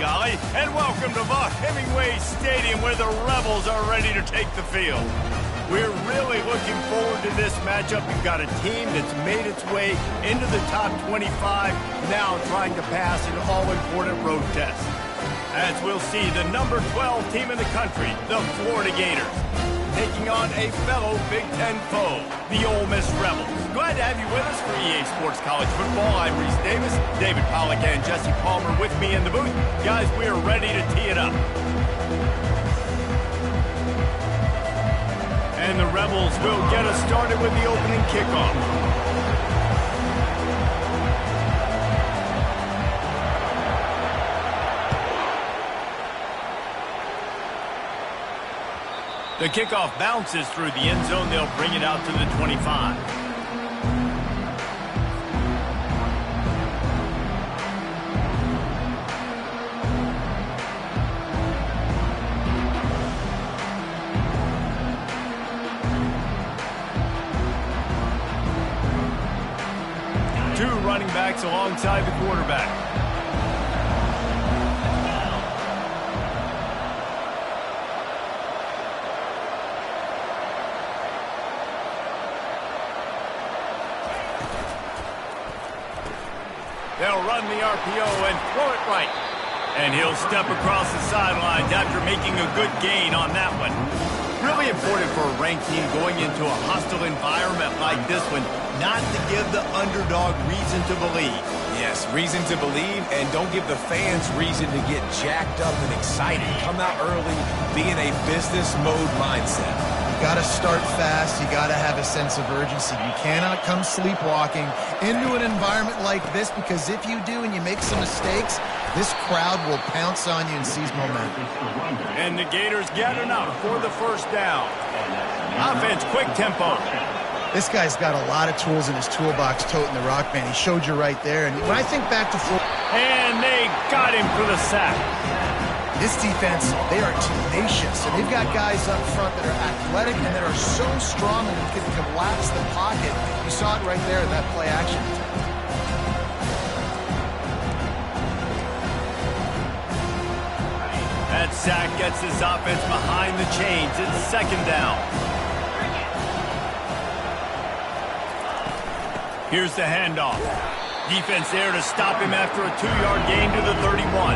golly, and welcome to Vaught Hemingway Stadium where the Rebels are ready to take the field. We're really looking forward to this matchup. You've got a team that's made its way into the top 25, now trying to pass an all-important road test. As we'll see, the number 12 team in the country, the Florida Gators, taking on a fellow Big Ten foe, the Ole Miss Rebels. Glad to have you with us for EA Sports College Football. I'm Reese Davis, David Pollack and Jesse Palmer with me in the booth. Guys, we are ready to tee it up. And the Rebels will get us started with the opening kickoff. The kickoff bounces through the end zone. They'll bring it out to the 25. Two running backs alongside the quarterback. They'll run the RPO and throw it right. And he'll step across the sidelines after making a good gain on that one. Really important for a ranked team going into a hostile environment like this one, not to give the underdog reason to believe. Yes, reason to believe, and don't give the fans reason to get jacked up and excited. Come out early, be in a business mode mindset. You got to start fast. You got to have a sense of urgency. You cannot come sleepwalking into an environment like this, because if you do and you make some mistakes, this crowd will pounce on you and seize momentum. And the Gators get enough for the first down. Offense, quick tempo. This guy's got a lot of tools in his toolbox toting the rock, man. He showed you right there. And when I think back to Florida, and they got him for the sack. This defense, they are tenacious, and they've got guys up front that are athletic and that are so strong and can collapse the pocket. You saw it right there in that play action. That sack gets this offense behind the chains. It's second down. Here's the handoff. Defense there to stop him after a 2-yard gain to the 31.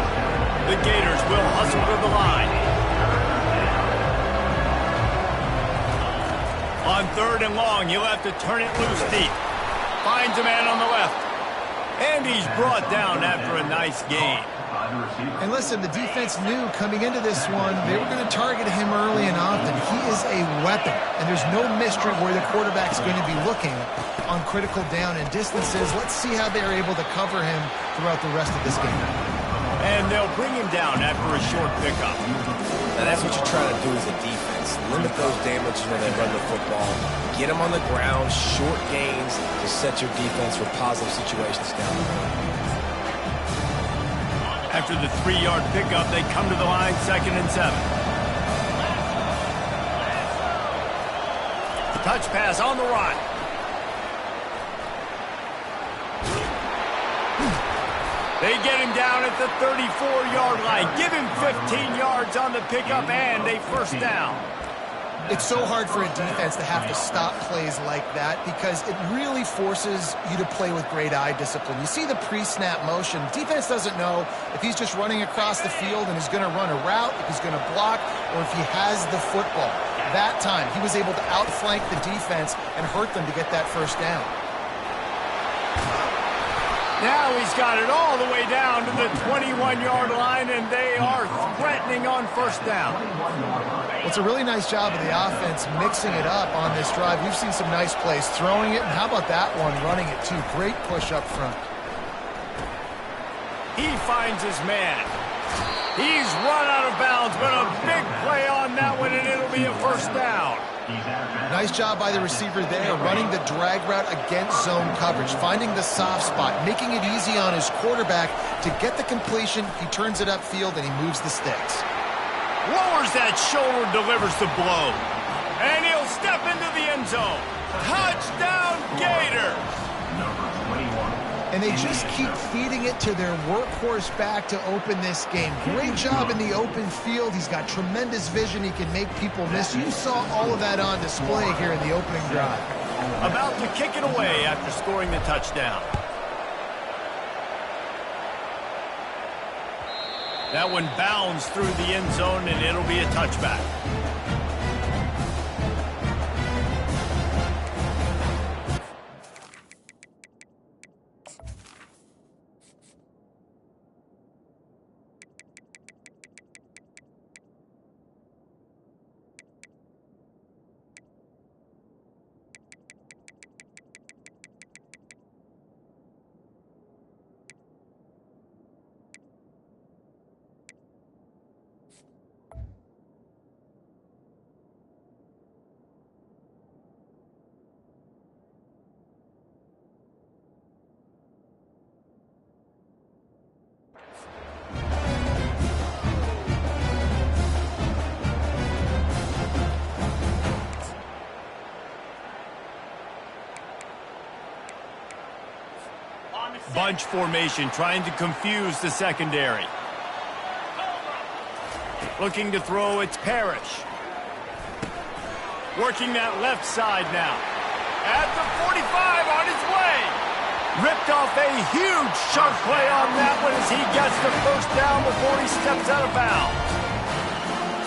The Gators will hustle to the line. On third and long, he'll have to turn it loose deep. Finds a man on the left. And he's brought down after a nice gain. And listen, the defense knew coming into this one, they were going to target him early and often. He is a weapon, and there's no mystery where the quarterback's going to be looking on critical down and distances. Let's see how they're able to cover him throughout the rest of this game. And they'll bring him down after a short pickup. Now that's what you're trying to do as a defense. Limit those damages when they run the football. Get them on the ground, short gains to set your defense for positive situations down the road. After the 3-yard pickup, they come to the line, 2nd and 7. Touch pass on the run. They get him down at the 34-yard line. Give him 15 yards on the pickup and a first down. It's so hard for a defense to have to stop plays like that because it really forces you to play with great eye discipline. You see the pre-snap motion. Defense doesn't know if he's just running across the field and is going to run a route, if he's going to block, or if he has the football. That time, he was able to outflank the defense and hurt them to get that first down. Now he's got it all the way down to the 21-yard line, and they are threatening on first down. It's a really nice job of the offense mixing it up on this drive. We've seen some nice plays throwing it, and how about that one, running it too? Great push up front. He finds his man. He's run out of bounds, but a big play on that one, and it'll be a first down. Nice job by the receiver there, running the drag route against zone coverage, finding the soft spot, making it easy on his quarterback to get the completion. He turns it upfield, and he moves the sticks. Lowers that shoulder, delivers the blow. And he'll step into the end zone. Touchdown, Gators! and they just keep feeding it to their workhorse back to open this game. Great job in the open field. He's got tremendous vision. He can make people miss. You saw all of that on display here in the opening drive. About to kick it away after scoring the touchdown. That one bounds through the end zone, and it'll be a touchback. Bunch formation, trying to confuse the secondary. Looking to throw, it's Parrish. Working that left side now. At the 45, on his way. Ripped off a huge chunk play on that one as he gets the first down before he steps out of bounds.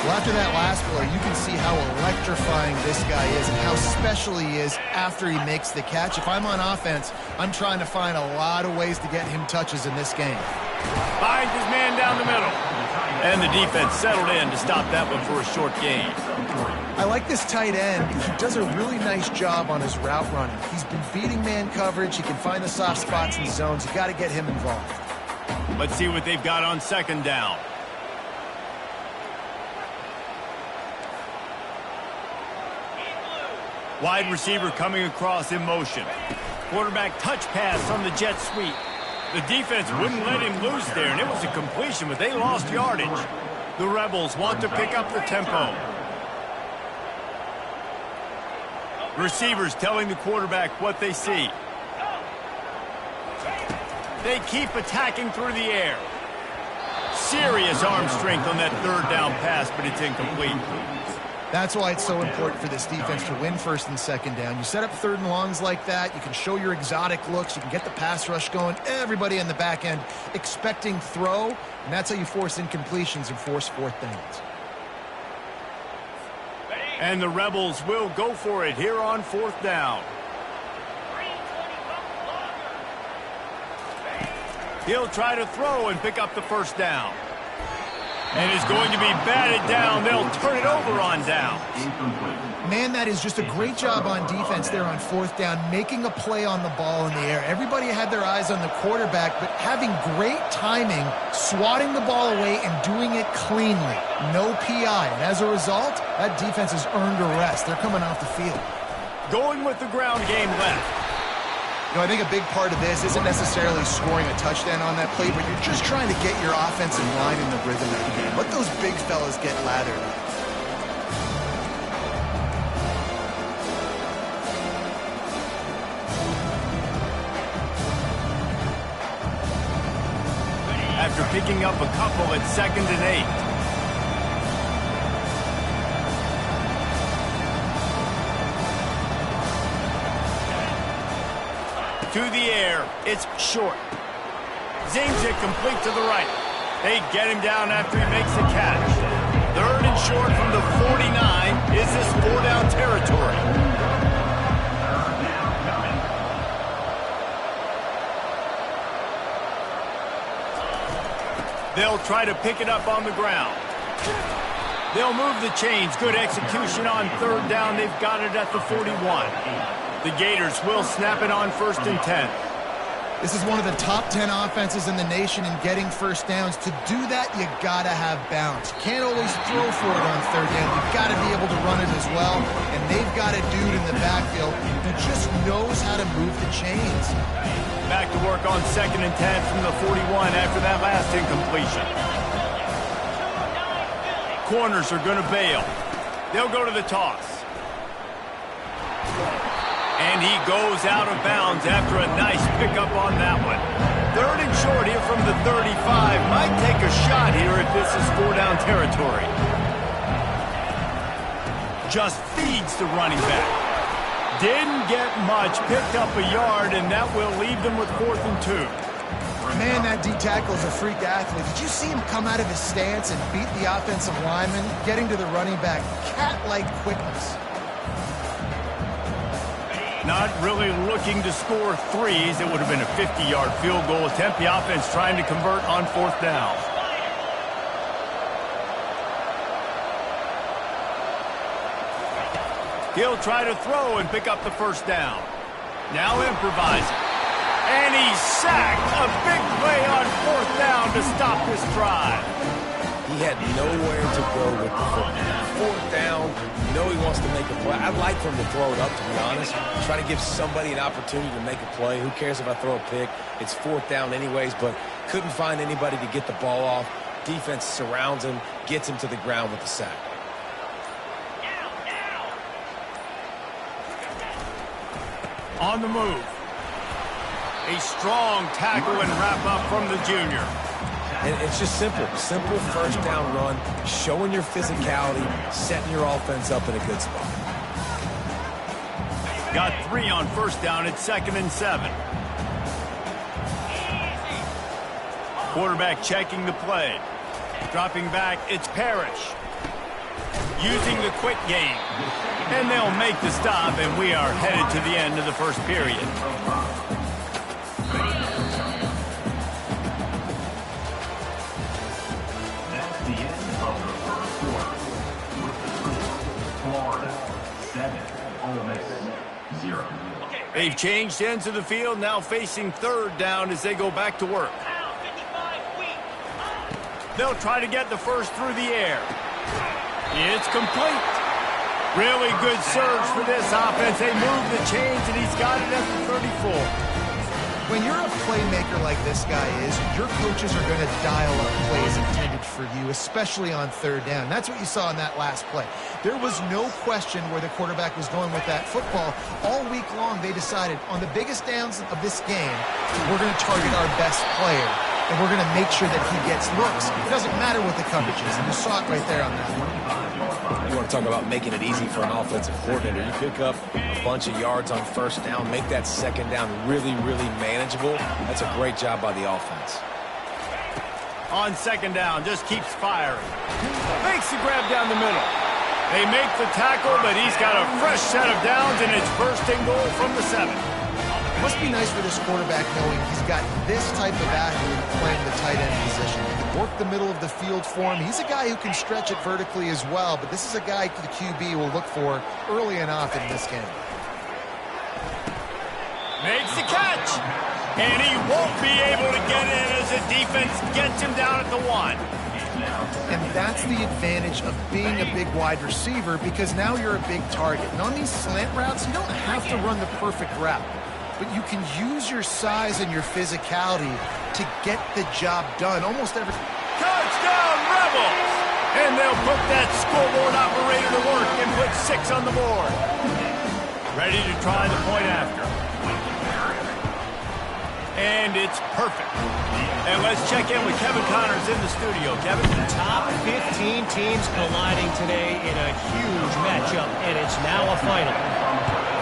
Well, after that last play, you can see how electrifying this guy is and how special he is after he makes the catch. If I'm on offense, I'm trying to find a lot of ways to get him touches in this game. Finds his man down the middle. And the defense settled in to stop that one for a short gain. I like this tight end. He does a really nice job on his route running. He's been beating man coverage. He can find the soft spots in the zones. You got to get him involved. Let's see what they've got on second down. Wide receiver coming across in motion. Quarterback touch pass on the jet sweep. The defense wouldn't let him loose there, and it was a completion, but they lost yardage. The Rebels want to pick up the tempo. Receivers telling the quarterback what they see. They keep attacking through the air. Serious arm strength on that third down pass, but it's incomplete. That's why it's so important for this defense to win first and second down. You set up third and longs like that. You can show your exotic looks. You can get the pass rush going. Everybody in the back end expecting throw, and that's how you force incompletions and force fourth downs. And the Rebels will go for it here on fourth down. He'll try to throw and pick up the first down. And is going to be batted down. They'll turn it over on downs. Man, that is just a great job on defense there on fourth down, making a play on the ball in the air. Everybody had their eyes on the quarterback, but having great timing, swatting the ball away and doing it cleanly. No PI. And as a result, that defense has earned a rest. They're coming off the field. Going with the ground game left. You know, I think a big part of this isn't necessarily scoring a touchdown on that play, but you're just trying to get your offense in line in the rhythm of the game. Let those big fellas get lathered. After picking up a couple at 2nd and 8. To the air, it's short. Zings it complete to the right. They get him down after he makes the catch. 3rd and short from the 49. Is this 4-down territory? They'll try to pick it up on the ground. They'll move the chains. Good execution on 3rd down. They've got it at the 41. The Gators will snap it on 1st and 10. This is one of the top 10 offenses in the nation in getting first downs. To do that, you got to have bounce. You can't always throw for it on 3rd down. You've got to be able to run it as well. And they've got a dude in the backfield who just knows how to move the chains. Back to work on 2nd and 10 from the 41 after that last incompletion. Corners are going to bail. They'll go to the toss. And he goes out of bounds after a nice pickup on that one. 3rd and short here from the 35. Might take a shot here if this is 4-down territory. Just feeds the running back. Didn't get much, picked up a yard, and that will leave them with 4th and 2. Man, that D tackle is a freak athlete. Did you see him come out of his stance and beat the offensive lineman, getting to the running back? Cat-like quickness. Not really looking to score threes. It would have been a 50-yard field goal attempt. The offense trying to convert on 4th down. He'll try to throw and pick up the 1st down. Now improvising. And he's sacked. A big play on 4th down to stop this drive. He had nowhere to go with the football. 4th down, you know he wants to make a play. I'd like for him to throw it up, to be honest. Try to give somebody an opportunity to make a play. Who cares if I throw a pick? It's 4th down anyways, but couldn't find anybody to get the ball off. Defense surrounds him, gets him to the ground with the sack. On the move. A strong tackle and wrap up from the junior. And it's just simple 1st down run, showing your physicality, setting your offense up in a good spot. Got 3 on 1st down. It's 2nd and 7. Quarterback checking the play. Dropping back, it's Parrish. Using the quick game. And they'll make the stop, and we are headed to the end of the 1st period. They've changed ends of the field, now facing 3rd down as they go back to work. They'll try to get the 1st through the air. It's complete. Really good surge for this offense. They move the chains, and he's got it at the 34. When you're a playmaker like this guy is, your coaches are going to dial up plays intended for you, especially on 3rd down. That's what you saw in that last play. There was no question where the quarterback was going with that football. All week long, they decided on the biggest downs of this game, we're going to target our best player, and we're going to make sure that he gets looks. It doesn't matter what the coverage is, and you saw it right there on that one. You want to talk about making it easy for an offensive coordinator. You pick up a bunch of yards on 1st down, make that 2nd down really, really manageable. That's a great job by the offense. On 2nd down, just keeps firing. Makes the grab down the middle. They make the tackle, but he's got a fresh set of downs, and it's 1st and goal from the 7. It must be nice for this quarterback knowing he's got this type of athlete playing the tight end position. He can work the middle of the field for him. He's a guy who can stretch it vertically as well, but this is a guy the QB will look for early and often in this game. Makes the catch, and he won't be able to get in as the defense gets him down at the 1. And that's the advantage of being a big wide receiver, because now you're a big target. And on these slant routes, you don't have to run the perfect route, but you can use your size and your physicality to get the job done. Almost every... Touchdown, Rebels! And they'll put that scoreboard operator to work and put 6 on the board. Ready to try the point after. And it's perfect. And let's check in with Kevin Connors in the studio. Kevin? Top 15 teams colliding today in a huge matchup, and it's now a final.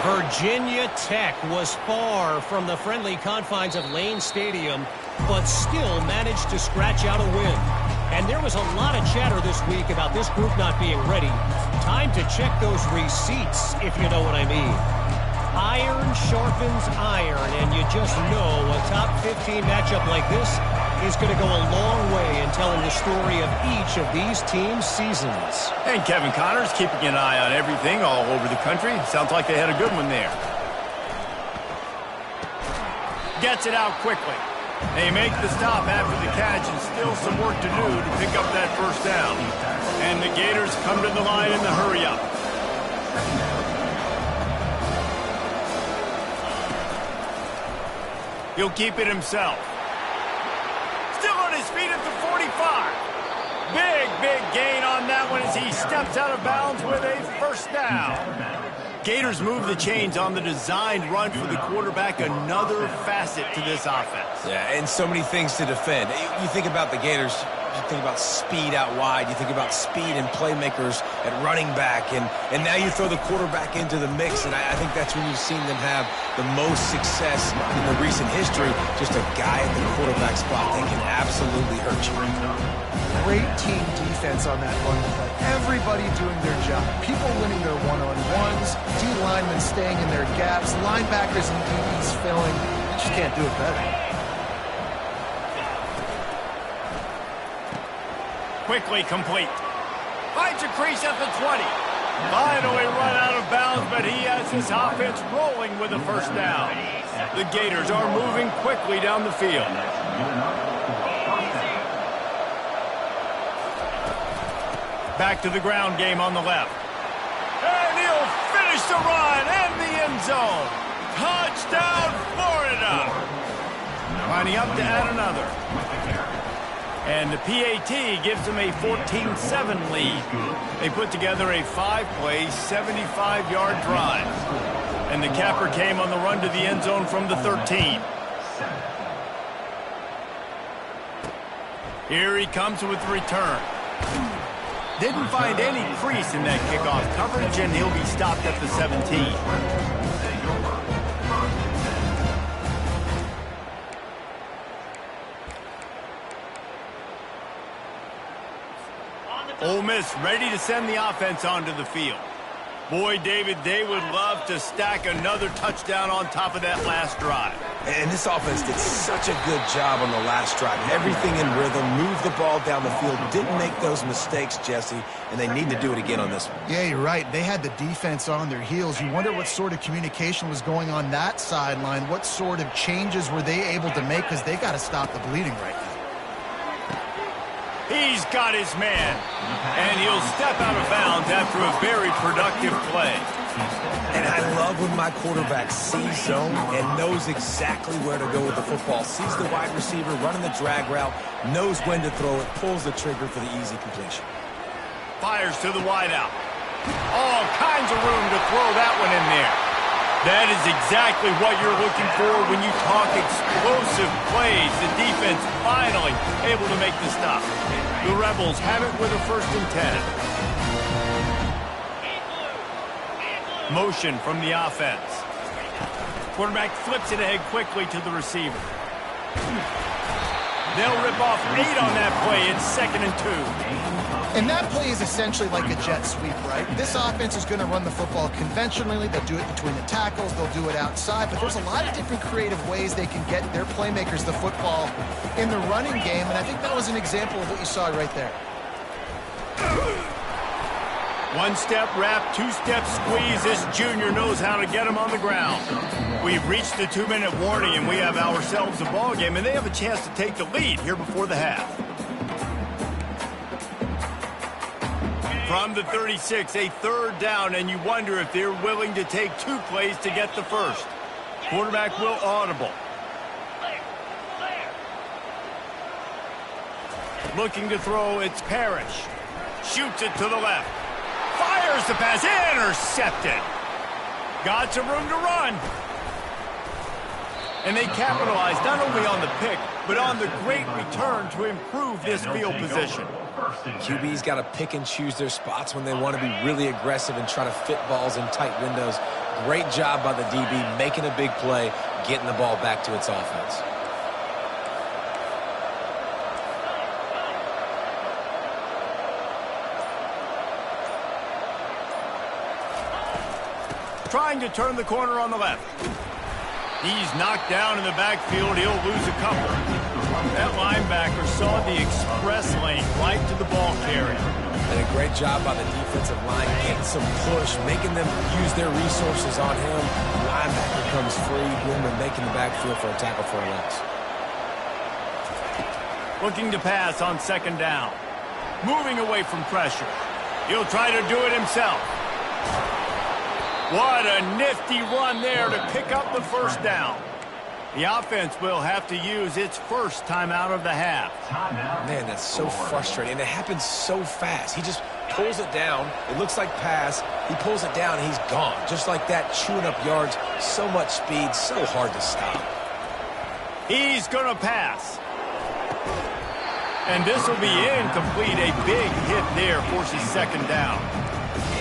Virginia Tech was far from the friendly confines of Lane Stadium, but still managed to scratch out a win. And there was a lot of chatter this week about this group not being ready. Time to check those receipts, if you know what I mean. Iron sharpens iron, and you just know a top 15 matchup like this is going to go a long way in telling the story of each of these teams' seasons. And Kevin Connors keeping an eye on everything all over the country. Sounds like they had a good one there. Gets it out quickly. They make the stop after the catch, and still some work to do to pick up that 1st down. And the Gators come to the line in the hurry-up. He'll keep it himself. Still on his feet at the 45. Big gain on that one as he steps out of bounds with a 1st down. Gators move the chains on the designed run for the quarterback, another facet to this offense. Yeah, and so many things to defend. You think about the Gators, you think about speed out wide, you think about speed and playmakers at running back, and now you throw the quarterback into the mix, and I think that's when you've seen them have the most success in the recent history. Just a guy at the quarterback spot that can absolutely hurt you. Great team defense on that run play. Everybody doing their job. People winning their one-on-ones, D linemen staying in their gaps, linebackers and DBs filling. You just can't do it better. Quickly complete. Finds a crease at the 20. Finally run out of bounds, but he has his offense rolling with a first down. The Gators are moving quickly down the field. Back to the ground game on the left. And he'll finish the run and the end zone. Touchdown, Florida. Lining up to add another. And the PAT gives them a 14-7 lead. They put together a 5-play, 75-yard drive. And the capper came on the run to the end zone from the 13. Here he comes with the return. Didn't find any crease in that kickoff coverage, and he'll be stopped at the 17. Ole Miss ready to send the offense onto the field. Boy, David, they would love to stack another touchdown on top of that last drive. And this offense did such a good job on the last drive. Everything in rhythm, moved the ball down the field, didn't make those mistakes, Jesse, and they need to do it again on this one. Yeah, you're right. They had the defense on their heels. You wonder what sort of communication was going on that sideline. What sort of changes were they able to make, because they got to stop the bleeding right now. He's got his man, and he'll step out of bounds after a very productive play. And I love when my quarterback sees zone and knows exactly where to go with the football. Sees the wide receiver running the drag route, knows when to throw it, pulls the trigger for the easy completion. Fires to the wideout. All kinds of room to throw that one in there. That is exactly what you're looking for when you talk explosive plays. The defense finally able to make the stop. The Rebels have it with a 1st and 10. Motion from the offense. Quarterback flips it ahead quickly to the receiver. They'll rip off 8 on that play. It's 2nd and 2. And that play is essentially like a jet sweep, right? This offense is going to run the football conventionally. They'll do it between the tackles. They'll do it outside. But there's a lot of different creative ways they can get their playmakers the football in the running game. And I think that was an example of what you saw right there. 1-step wrap, 2-step squeeze. This junior knows how to get him on the ground. We've reached the 2-minute warning, and we have ourselves a ball game, and they have a chance to take the lead here before the half. From the 36, a 3rd down, and you wonder if they're willing to take 2 plays to get the first. Quarterback will audible. Looking to throw, it's Parrish. Shoots it to the left. Fires the pass, intercepted. Got some room to run. And they capitalized not only on the pick, but on the great return to improve this field position. QB's got to pick and choose their spots when they want to be really aggressive and try to fit balls in tight windows. Great job by the DB, making a big play, getting the ball back to its offense. Trying to turn the corner on the left. He's knocked down in the backfield. He'll lose a couple. That linebacker saw the express lane right to the ball carrier. And a great job by the defensive line, getting some push, making them use their resources on him. The linebacker comes free, boom, and making the backfield for a tackle for a loss. Looking to pass on 2nd down. Moving away from pressure. He'll try to do it himself. What a nifty run there to pick up the 1st down. The offense will have to use its first timeout of the half. Man, that's so frustrating. And it happens so fast. He just pulls it down. It looks like pass. He pulls it down, and he's gone. Just like that, chewing up yards. So much speed, so hard to stop. He's going to pass. And this will be incomplete. A big hit there forces second down.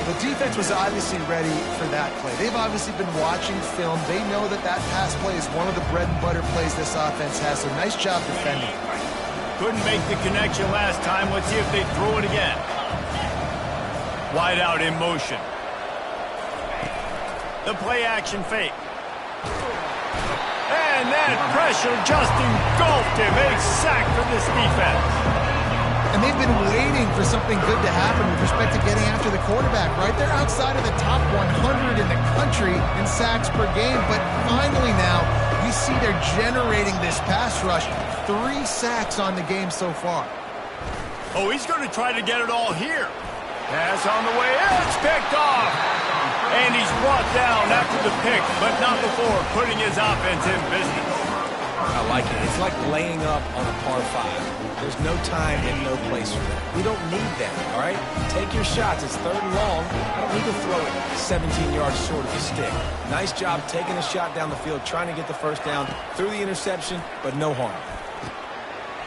The defense was obviously ready for that play. They've obviously been watching film. They know that that pass play is one of the bread and butter plays this offense has. So nice job defending. Couldn't make the connection last time. Let's see if they throw it again. Wide out in motion. The play action fake. And that pressure just engulfed him. A sack for this defense. And they've been waiting for something good to happen with respect to getting after the quarterback, right? They're outside of the top 100 in the country in sacks per game. But finally now, we see they're generating this pass rush. 3 sacks on the game so far. Oh, he's going to try to get it all here. Pass on the way. It's picked off. And he's brought down after the pick, but not before putting his offense in business. I like it. It's like laying up on a par 5. There's no time and no place for that. We don't need that, all right? Take your shots. It's 3rd and long. I don't need to throw it 17 yards short of the stick. Nice job taking a shot down the field, trying to get the first down through the interception, but no harm.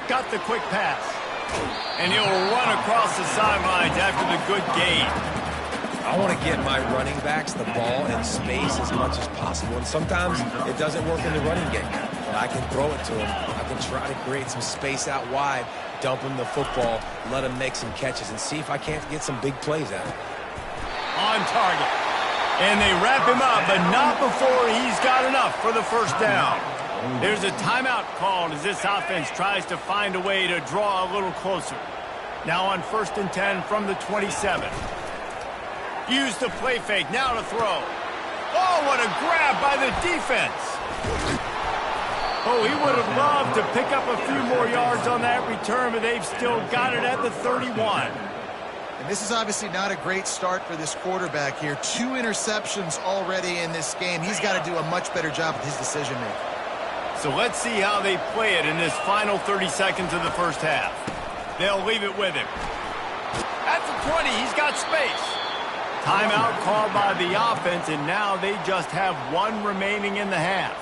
Got the quick pass. And he'll run across the sidelines after the good gain. I want to get my running backs the ball in space as much as possible. And sometimes it doesn't work in the running game. But I can throw it to him. I can try to create some space out wide, dump him the football, let him make some catches, and see if I can't get some big plays out of it. On target. And they wrap him up, but not before he's got enough for the first down. There's a timeout called as this offense tries to find a way to draw a little closer. Now on 1st and 10 from the 27. Use the play fake, now to throw. Oh, what a grab by the defense. Oh, he would have loved to pick up a few more yards on that return, but they've still got it at the 31. And this is obviously not a great start for this quarterback here. 2 interceptions already in this game. He's got to do a much better job with his decision-making. So let's see how they play it in this final 30 seconds of the first half. They'll leave it with him. At the 20, he's got space. Timeout called by the offense, and now they just have 1 remaining in the half.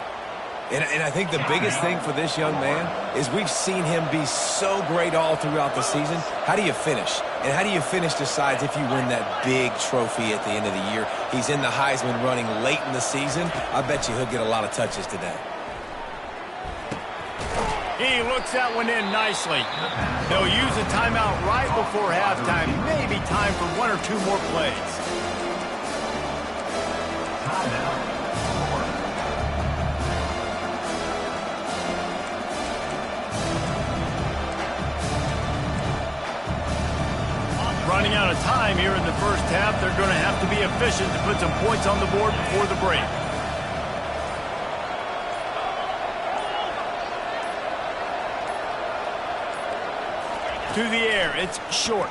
And I think the biggest thing for this young man is we've seen him be so great all throughout the season. How do you finish? And how do you finish decides if you win that big trophy at the end of the year. He's in the Heisman running late in the season. I bet you he'll get a lot of touches today. He looks that one in nicely. They'll use a timeout right before halftime. Maybe time for 1 or 2 more plays. Running out of time here in the first half. They're going to have to be efficient to put some points on the board before the break. To the air, it's short.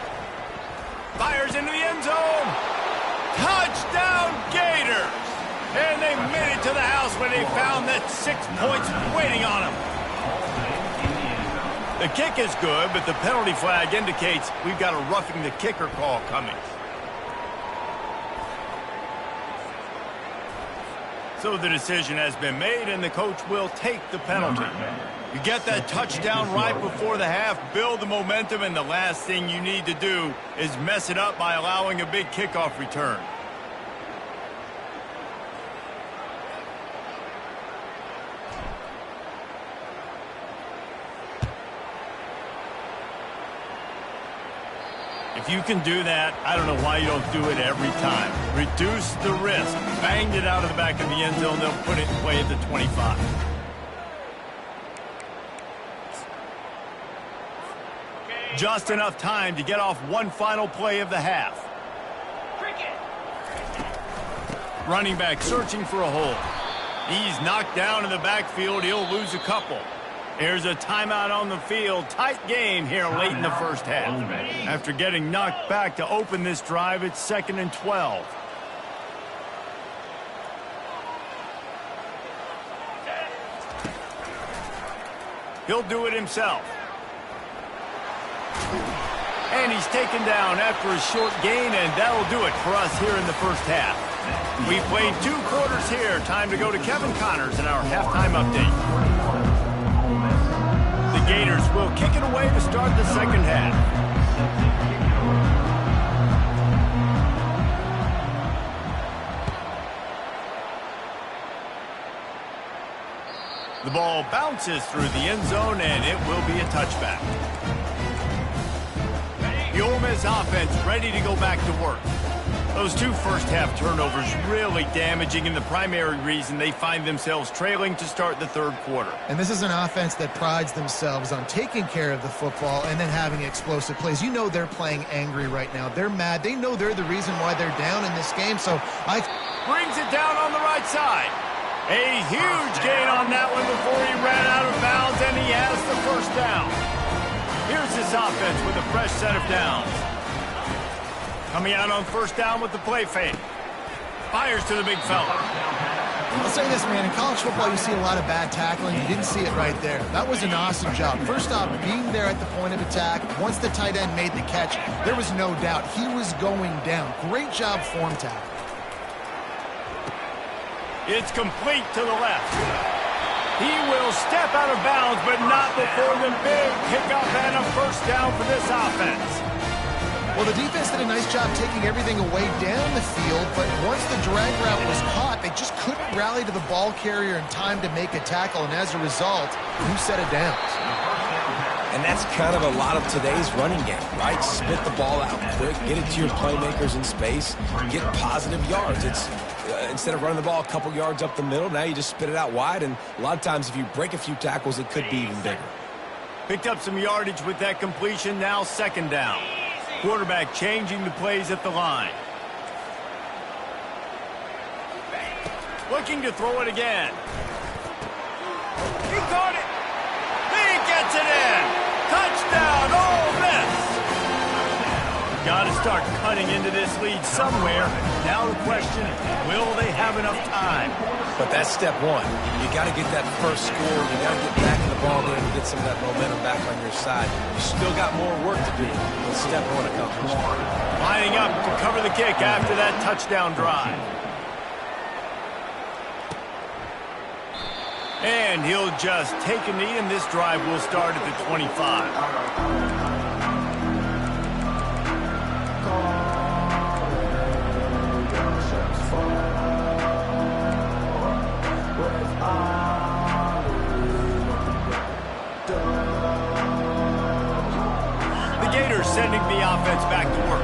Fires into the end zone. Touchdown Gators! And they made it to the house when they found that 6 points waiting on them. The kick is good, but the penalty flag indicates we've got a roughing the kicker call coming. So the decision has been made, and the coach will take the penalty. You get that touchdown right before the half, build the momentum, and the last thing you need to do is mess it up by allowing a big kickoff return. If you can do that, I don't know why you don't do it every time. Reduce the risk. Banged it out of the back of the end zone. They'll put it in play at the 25. Just enough time to get off 1 final play of the half. Running back searching for a hole. He's knocked down in the backfield. He'll lose a couple. There's a timeout on the field. Tight game here late in the first half. After getting knocked back to open this drive, it's 2nd and 12. He'll do it himself. And he's taken down after a short gain, and that'll do it for us here in the first half. We played 2 quarters here. Time to go to Kevin Connors in our halftime update. The Gators will kick it away to start the second half. The ball bounces through the end zone, and it will be a touchback. The Ole Miss offense ready to go back to work. Those 2 first-half turnovers really damaging, and the primary reason they find themselves trailing to start the third quarter. And this is an offense that prides themselves on taking care of the football and then having explosive plays. You know they're playing angry right now. They're mad. They know they're the reason why they're down in this game. So brings it down on the right side. A huge gain on that one before he ran out of bounds, and he has the first down. Here's this offense with a fresh set of downs. Coming out on first down with the play fake. Fires to the big fella. I'll say this, man. In college football, you see a lot of bad tackling. You didn't see it right there. That was an awesome job. First off, being there at the point of attack. Once the tight end made the catch, there was no doubt he was going down. Great job form tackle. It's complete to the left. He will step out of bounds, but not before the big pickup and a first down for this offense. Well, the defense did a nice job taking everything away down the field, but once the drag route was caught, they just couldn't rally to the ball carrier in time to make a tackle, and as a result, new set of downs. And that's kind of a lot of today's running game, right? Spit the ball out quick, get it to your playmakers in space, get positive yards. It's instead of running the ball a couple yards up the middle, now you just spit it out wide, and a lot of times if you break a few tackles, it could be even bigger. Picked up some yardage with that completion, now second down. Quarterback changing the plays at the line. Looking to throw it again. He caught it. He gets it in. Touchdown, Ole Miss. Got to start cutting into this lead somewhere. Now the question, will they have enough time? But that's step one. You got to get that first score. You got to get back in the ball game and get some of that momentum back on your side. You still got more work to do, but step one accomplished. Lining up to cover the kick after that touchdown drive. And he'll just take a knee, and this drive will start at the 25. Sending the offense back to work.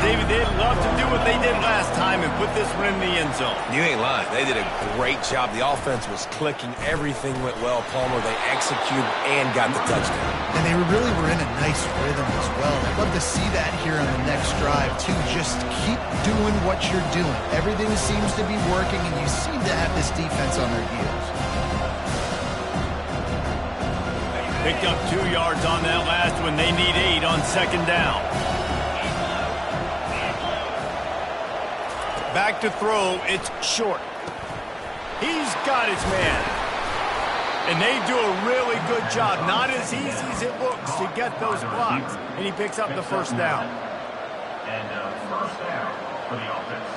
David, they'd love to do what they did last time and put this one in the end zone. You ain't lying. They did a great job. The offense was clicking. Everything went well, Palmer. They executed and got the touchdown. And they really were in a nice rhythm as well. I'd love to see that here on the next drive, too. Just keep doing what you're doing. Everything seems to be working, and you seem to have this defense on their heels. Picked up 2 yards on that last one. They need 8 on second down. Back to throw. It's short. He's got his man. And they do a really good job. Not as easy as it looks to get those blocks. And he picks up the first down. And first down for the offense.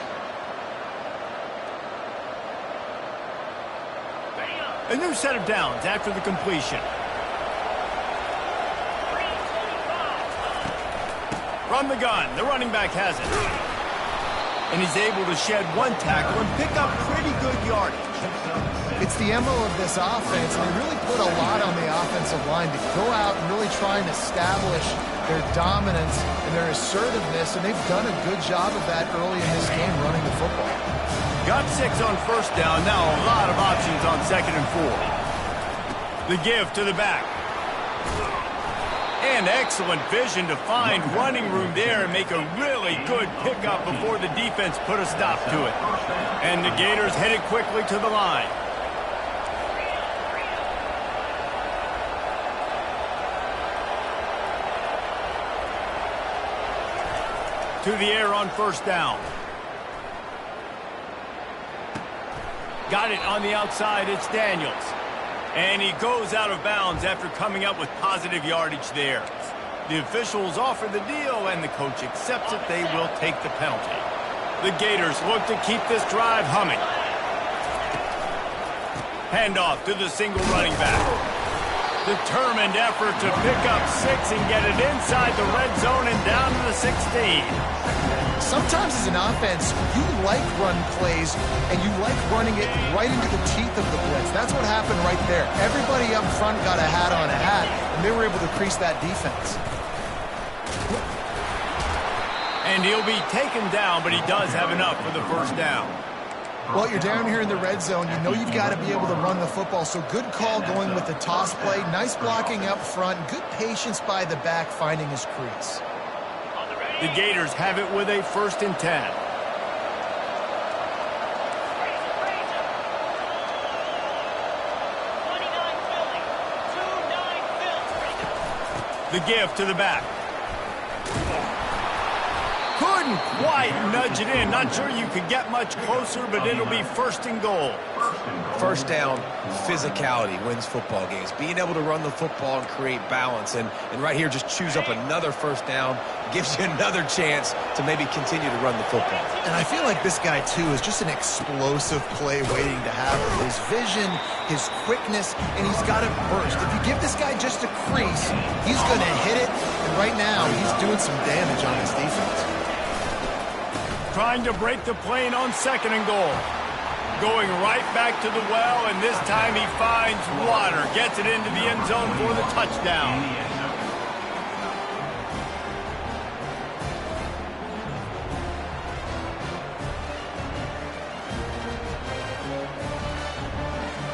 A new set of downs after the completion. From the gun, the running back has it. And he's able to shed 1 tackle and pick up pretty good yardage. It's the MO of this offense, and they really put a lot on the offensive line to go out and really try and establish their dominance and their assertiveness, and they've done a good job of that early in this game running the football. Got 6 on first down, now a lot of options on second and 4. The give to the back. And excellent vision to find running room there and make a really good pickup before the defense put a stop to it. And the Gators headed quickly to the line. To the air on first down. Got it on the outside. It's Daniels. And he goes out of bounds after coming up with positive yardage there. The officials offer the deal, and the coach accepts it. They will take the penalty. The Gators look to keep this drive humming. Handoff to the single running back. Determined effort to pick up 6 and get it inside the red zone and down to the 16. Sometimes as an offense, you like run plays, and you like running it right into the teeth of the blitz. That's what happened right there. Everybody up front got a hat on a hat, and they were able to crease that defense. And he'll be taken down, but he does have enough for the first down. Well, you're down here in the red zone. You know you've got to be able to run the football, so good call going with the toss play. Nice blocking up front. Good patience by the back finding his crease. The Gators have it with a 1st and 10. The give to the back. Couldn't quite nudge it in. Not sure you could get much closer, but it'll be 1st and goal. First down, physicality wins football games. Being able to run the football and create balance. And right here, just choose up another first down. Gives you another chance to maybe continue to run the football. And I feel like this guy, too, is just an explosive play waiting to happen. His vision, his quickness, and he's got it burst. If you give this guy just a crease, he's going to hit it. And right now, he's doing some damage on his defense. Trying to break the plane on 2nd and goal. Going right back to the well, and this time he finds water. Gets it into the end zone for the touchdown.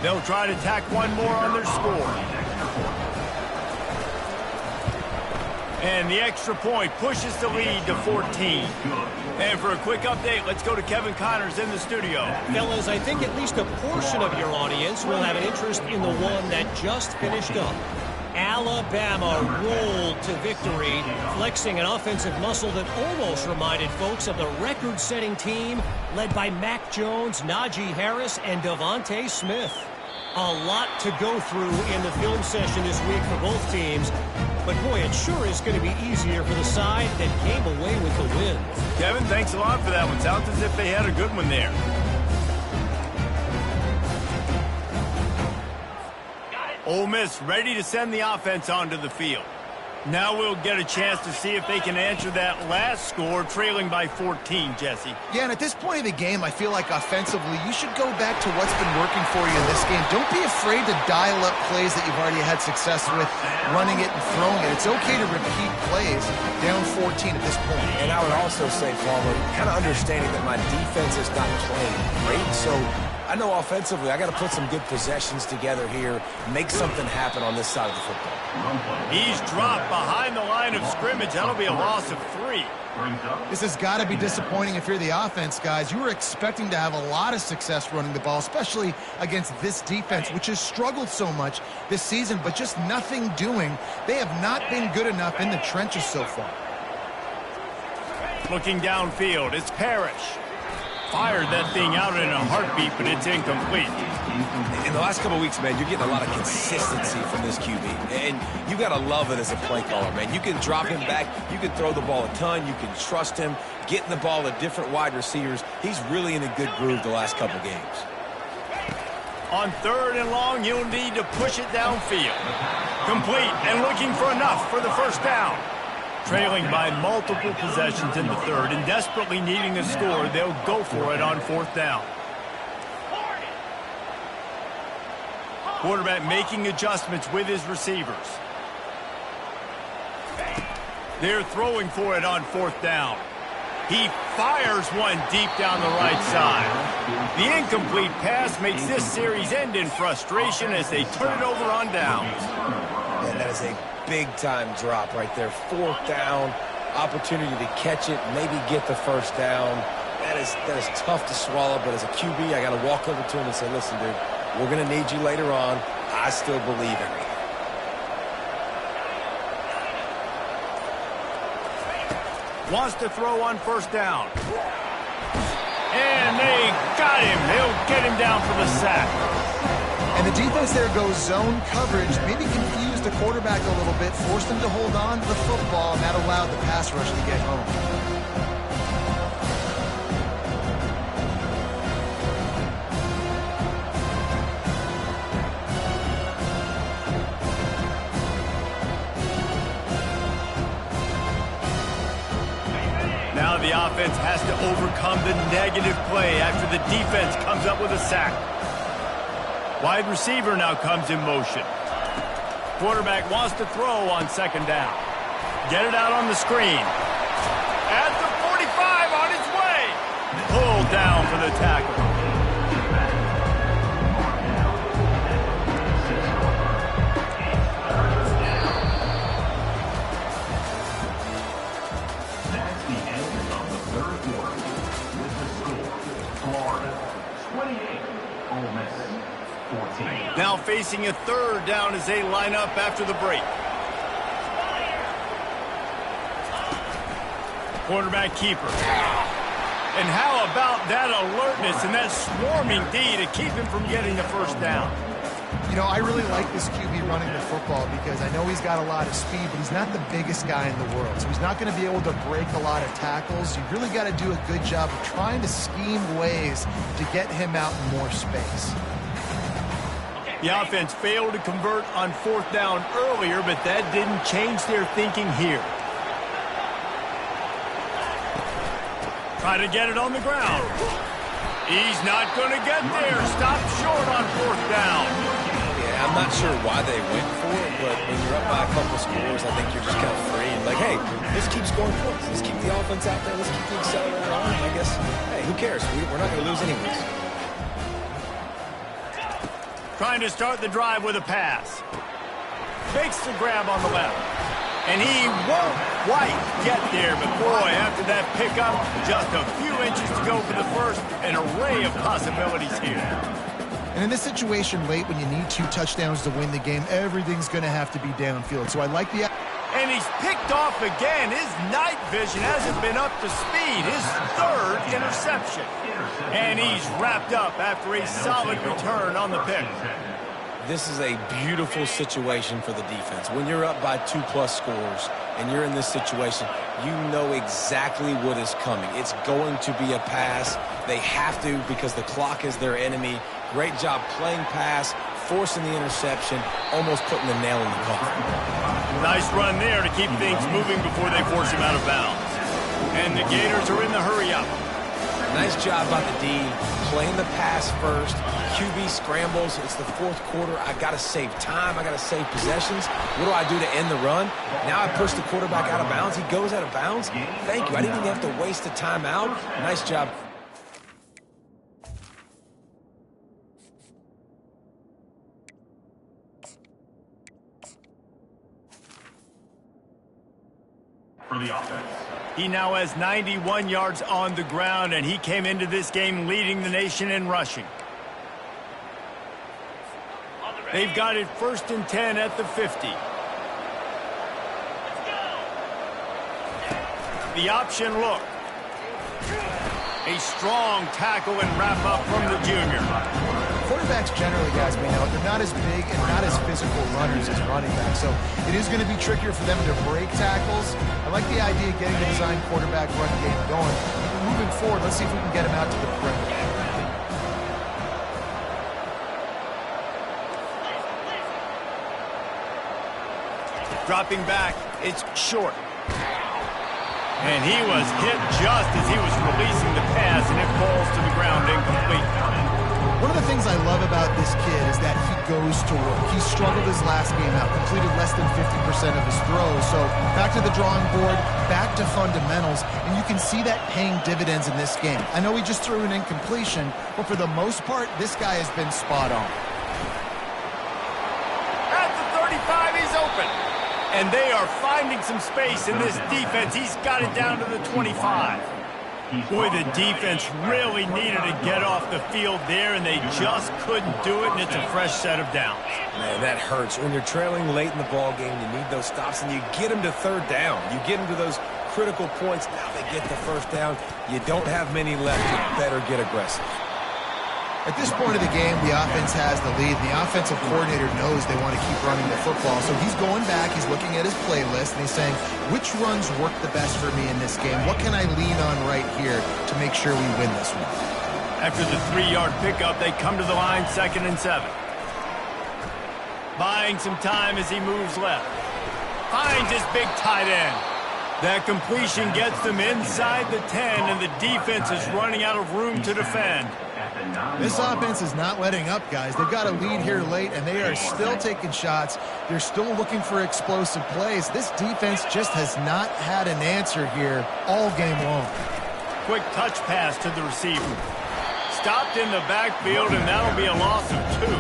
They'll try to tack one more on their score. And the extra point pushes the lead to 14. And for a quick update, let's go to Kevin Connors in the studio. Fellas, I think at least a portion of your audience will have an interest in the one that just finished up. Alabama rolled to victory, flexing an offensive muscle that almost reminded folks of the record-setting team led by Mac Jones, Najee Harris, and Devontae Smith. A lot to go through in the film session this week for both teams. But, boy, it sure is going to be easier for the side that came away with the win. Kevin, thanks a lot for that one. Sounds as if they had a good one there. Ole Miss ready to send the offense onto the field. Now we'll get a chance to see if they can answer that last score, trailing by 14, Jesse. Yeah, and at this point of the game, I feel like offensively, you should go back to what's been working for you in this game. Don't be afraid to dial up plays that you've already had success with, running it and throwing it. It's okay to repeat plays down 14 at this point. And I would also say, Farmer, kind of understanding that my defense is not playing great, so I know offensively I got to put some good possessions together here, make something happen on this side of the football. He's dropped behind the line of scrimmage. That'll be a loss of 3. This has got to be disappointing if you're the offense, guys. You were expecting to have a lot of success running the ball, especially against this defense, which has struggled so much this season, but just nothing doing. They have not been good enough in the trenches so far. Looking downfield, it's Parrish. Fired that thing out in a heartbeat, but it's incomplete. In the last couple of weeks, man, you're getting a lot of consistency from this QB. And you got to love it as a play caller, man. You can drop him back. You can throw the ball a ton. You can trust him, getting the ball to different wide receivers. He's really in a good groove the last couple games. On 3rd and long, you'll need to push it downfield. Complete and looking for enough for the first down. Trailing by multiple possessions in the 3rd and desperately needing a score, they'll go for it on 4th down. Quarterback making adjustments with his receivers. They're throwing for it on 4th down. He fires one deep down the right side. The incomplete pass makes this series end in frustration as they turn it over on downs. And that is a big-time drop right there. 4th down, opportunity to catch it, maybe get the first down. That is tough to swallow, but as a QB, I got to walk over to him and say, listen, dude, we're going to need you later on. I still believe in you. Wants to throw on 1st down. And they got him. They'll get him down for the sack. And the defense there goes zone coverage, maybe confused the quarterback a little bit, forced him to hold on to the football, and that allowed the pass rush to get home. Now the offense has to overcome the negative play after the defense comes up with a sack. Wide receiver now comes in motion. Quarterback wants to throw on second down. Get it out on the screen. At the 45 on its way. Pulled down for the tackle. That's the end of the third quarter. With the score, Florida 28, Ole Miss 14. Now facing a third down as they line up after the break. Quarterback keeper. And how about that alertness and that swarming D to keep him from getting the first down? You know, I really like this QB running the football because I know he's got a lot of speed, but he's not the biggest guy in the world. So he's not going to be able to break a lot of tackles. You really got to do a good job of trying to scheme ways to get him out in more space. The offense failed to convert on fourth down earlier, but that didn't change their thinking here. Try to get it on the ground. He's not going to get there. Stop short on fourth down. Yeah, I'm not sure why they went for it, but when you're up by a couple scores, I think you're just kind of free. Like, hey, let's keep scoring points. Let's keep the offense out there. Let's keep the accelerator on. I guess, hey, who cares? We're not going to lose anyways. Trying to start the drive with a pass. Fakes the grab on the left. And he won't quite get there, but boy, after that pickup, just a few inches to go for the first. An array of possibilities here. And in this situation late when you need 2 touchdowns to win the game, everything's going to have to be downfield. So I like the... And he's picked off again. His night vision hasn't been up to speed. His third interception. And he's wrapped up after a solid return on the pick. This is a beautiful situation for the defense. When you're up by 2+ scores and you're in this situation, you know exactly what is coming. It's going to be a pass. They have to because the clock is their enemy. Great job playing pass, forcing the interception, almost putting the nail in the coffin. Nice run there to keep things moving before they force him out of bounds. And the Gators are in the hurry-up. Nice job by the D, playing the pass first. QB scrambles. It's the fourth quarter. I got to save time. I got to save possessions. What do I do to end the run? Now I push the quarterback out of bounds. He goes out of bounds. Thank you. I didn't even have to waste a timeout. Nice job. For the offense. He now has 91 yards on the ground, and he came into this game leading the nation in rushing. They've got it 1st and 10 at the 50. The option look. A strong tackle and wrap up from the junior. Quarterbacks generally, guys, we know, they're not as big and not as physical runners as running backs. So it is going to be trickier for them to break tackles. I like the idea of getting the design quarterback run game going. Moving forward, let's see if we can get him out to the perimeter. Dropping back, it's short. And he was hit just as he was releasing the pass, and it falls to the ground incomplete. One of the things I love about this kid is that he goes to work. He struggled his last game out, completed less than 50% of his throws. So back to the drawing board, back to fundamentals, and you can see that paying dividends in this game. I know he just threw an incompletion, but for the most part, this guy has been spot on. At the 35, he's open. And they are finding some space in this defense. He's got it down to the 25. Boy, the defense really needed to get off the field there, and they just couldn't do it, and it's a fresh set of downs. Man, that hurts. When you're trailing late in the ball game, you need those stops, and you get them to third down. You get them to those critical points. Now they get the first down. You don't have many left. You better get aggressive. At this point of the game, the offense has the lead. The offensive coordinator knows they want to keep running the football. So he's going back, he's looking at his playlist, and he's saying, which runs work the best for me in this game? What can I lean on right here to make sure we win this one? After the 3-yard pickup, they come to the line, 2nd and 7. Buying some time as he moves left. Finds his big tight end. That completion gets them inside the 10, and the defense is running out of room to defend. This offense is not letting up, guys. They've got a lead here late, and they are still taking shots. They're still looking for explosive plays. This defense just has not had an answer here all game long. Quick touch pass to the receiver. Stopped in the backfield, and that'll be a loss of 2.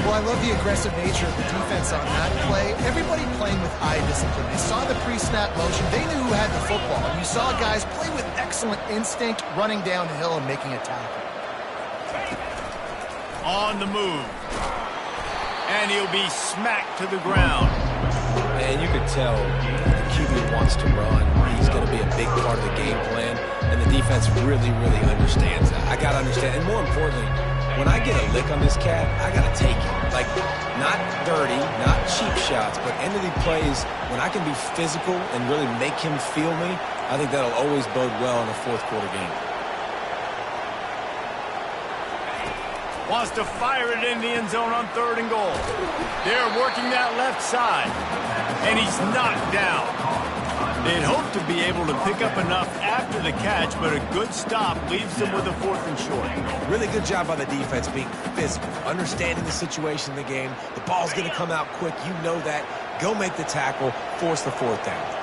Well, I love the aggressive nature of the defense on that play. Everybody playing with eye discipline. They saw the pre-snap motion. They knew who had the football. And you saw guys play with excellent instinct, running down the hill and making a tackle. On the move. And he'll be smacked to the ground. And you could tell the QB wants to run. He's going to be a big part of the game plan. And the defense really, really understands that. I got to understand. And more importantly, when I get a lick on this cat, I got to take it. Like, not dirty, not cheap shots, but end of the plays, when I can be physical and really make him feel me, I think that'll always bode well in a fourth-quarter game. Wants to fire it in the end zone on 3rd and goal. They're working that left side. And he's knocked down. They'd hope to be able to pick up enough after the catch, but a good stop leaves them with a 4th and short. Really good job by the defense being physical, understanding the situation in the game. The ball's going to come out quick. You know that. Go make the tackle, force the 4th down.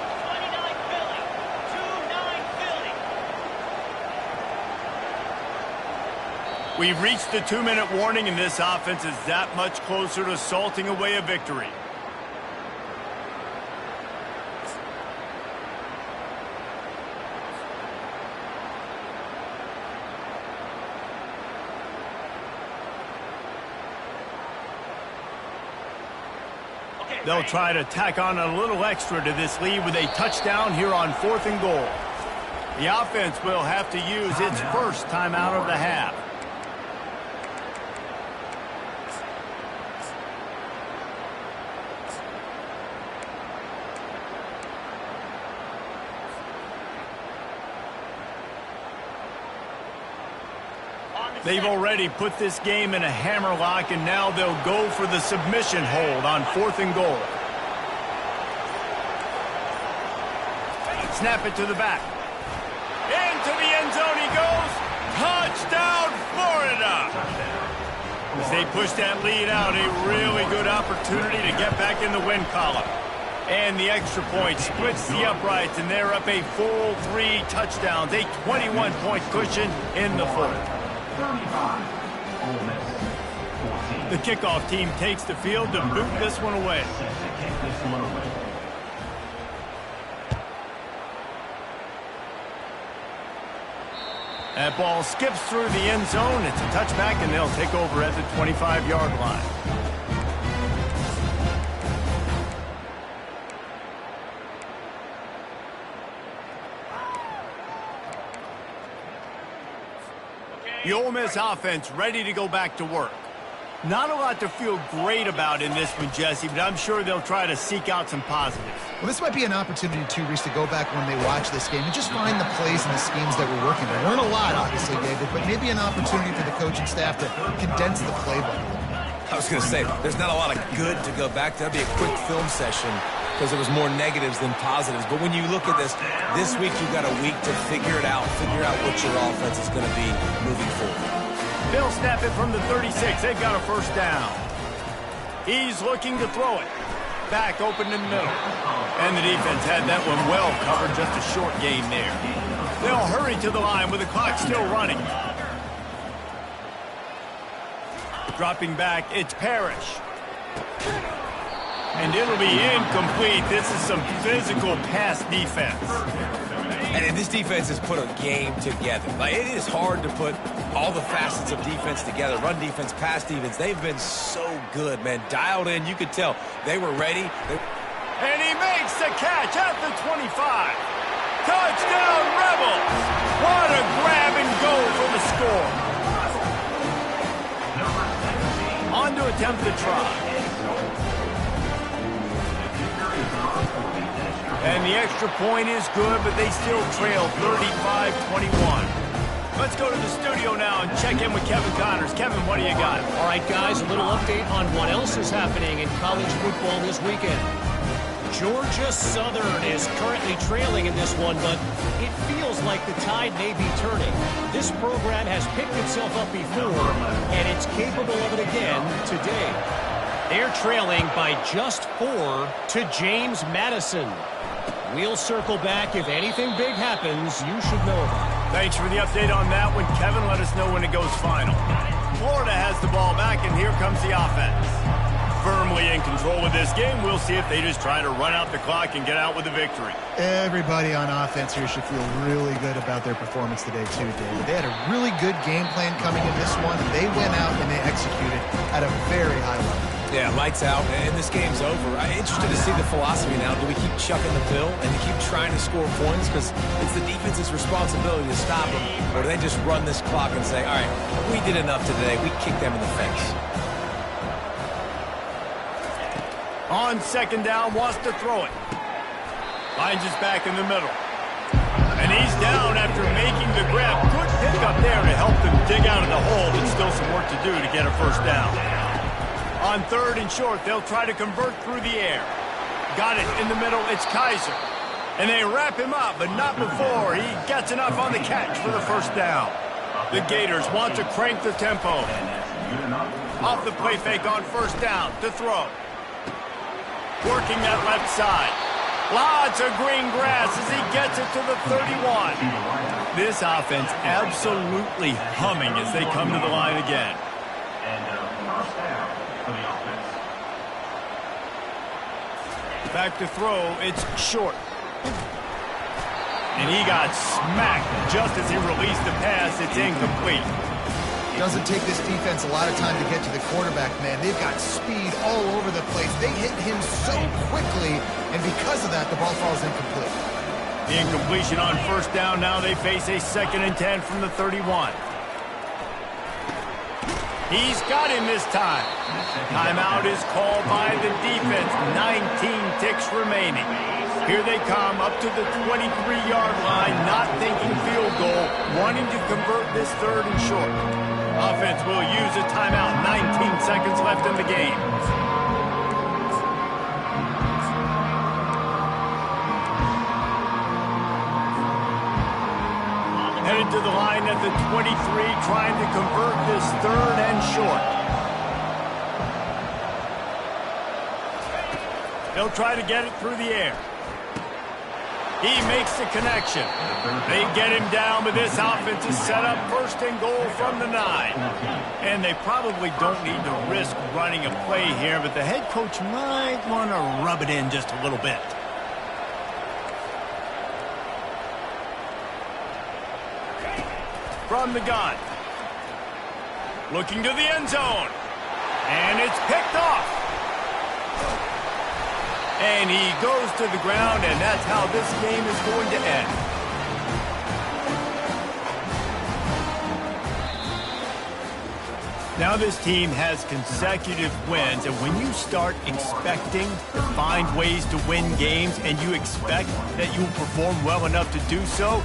We've reached the 2-minute warning, and this offense is that much closer to salting away a victory. They'll try to tack on a little extra to this lead with a touchdown here on 4th and goal. The offense will have to use its first timeout of the half. They've already put this game in a hammerlock, and now they'll go for the submission hold on 4th and goal. Snap it to the back. Into the end zone he goes. Touchdown, Florida! As they push that lead out, a really good opportunity to get back in the win column. And the extra point splits the uprights, and they're up a full 3 touchdowns, a 21-point cushion in the 4th. 35, Ole Miss, 14. The kickoff team takes the field to boot this one away. Set to kick this one away. That ball skips through the end zone. It's a touchback, and they'll take over at the 25-yard line. The Ole Miss offense ready to go back to work. Not a lot to feel great about in this one, Jesse, but I'm sure they'll try to seek out some positives. Well, this might be an opportunity, too, Reese, to go back when they watch this game and just find the plays and the schemes that were working. There weren't a lot, obviously, David, but maybe an opportunity for the coaching staff to condense the playbook. I was going to say, there's not a lot of good to go back to. That'd be a quick film session because there was more negatives than positives. But when you look at this week you've got a week to figure it out, figure out what your offense is going to be moving forward. They'll snap it from the 36. They've got a first down. He's looking to throw it. Back open in the middle. And the defense had that one well covered, just a short gain there. They'll hurry to the line with the clock still running. Dropping back, it's Parrish. And it'll be incomplete. This is some physical pass defense. And this defense has put a game together. Like, it is hard to put all the facets of defense together. Run defense, pass defense. They've been so good, man. Dialed in. You could tell they were ready. And he makes the catch at the 25. Touchdown, Rebels. What a grab and go for the score. attempt the try. And the extra point is good, but they still trail 35-21. Let's go to the studio now and check in with Kevin Connors. Kevin, what do you got? All right, guys, a little update on what else is happening in college football this weekend. Georgia Southern is currently trailing in this one, but it feels like the tide may be turning. This program has picked itself up before, and it's capable of it again today. They're trailing by just 4 to James Madison. We'll circle back. If anything big happens, you should know about it. Thanks for the update on that one, Kevin. Let us know when it goes final. Florida has the ball back, and here comes the offense. Firmly in control of this game. We'll see if they just try to run out the clock and get out with a victory. Everybody on offense here should feel really good about their performance today, too, David. They had a really good game plan coming in this one, and they went out and they executed at a very high level. Yeah, lights out, and this game's over. I'm interested to see the philosophy now. Do we keep chucking the pill and keep trying to score points because it's the defense's responsibility to stop them? Or do they just run this clock and say, all right, we did enough today. We kicked them in the face. On second down, wants to throw it. Finds his back in the middle. And he's down after making the grab. Good pick up there to help them dig out of the hole, but still some work to do to get a first down. On third and short, they'll try to convert through the air. Got it in the middle. It's Kaiser. And they wrap him up, but not before he gets enough on the catch for the first down. The Gators want to crank the tempo. Off the play fake on first down to throw. Working that left side. Lots of green grass as he gets it to the 31. This offense absolutely humming as they come to the line again. First down for the offense. Back to throw, it's short. And he got smacked just as he released the pass. It's incomplete. Doesn't take this defense a lot of time to get to the quarterback, man. They've got speed all over the place. They hit him so quickly, and because of that, the ball falls incomplete. The incompletion on first down. Now they face a 2nd and 10 from the 31. He's got him this time. Timeout is called by the defense. 19 ticks remaining. Here they come up to the 23-yard line, not thinking field goal, wanting to convert this third and short. Offense will use a timeout. 19 seconds left in the game. Headed to the line at the 23, trying to convert this third and short. They'll try to get it through the air. He makes the connection. They get him down, but this offense is set up 1st and goal from the 9. And they probably don't need to risk running a play here, but the head coach might want to rub it in just a little bit. From the gun. Looking to the end zone. And it's picked off. And he goes to the ground, and that's how this game is going to end. Now this team has consecutive wins, and when you start expecting to find ways to win games and you expect that you will perform well enough to do so,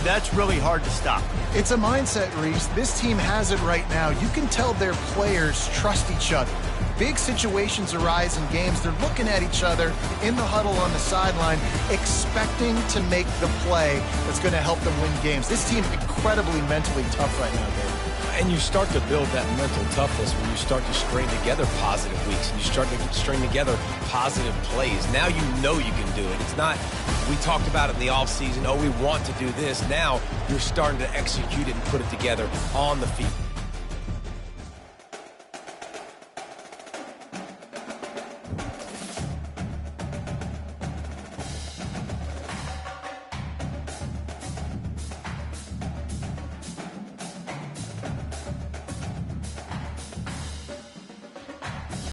that's really hard to stop. It's a mindset, Reese. This team has it right now. You can tell their players trust each other. Big situations arise in games. They're looking at each other in the huddle on the sideline, expecting to make the play that's going to help them win games. This team's incredibly mentally tough right now, Dave. And you start to build that mental toughness when you start to string together positive weeks and you start to string together positive plays. Now you know you can do it. It's not, we talked about it in the offseason, oh, we want to do this. Now you're starting to execute it and put it together on the field.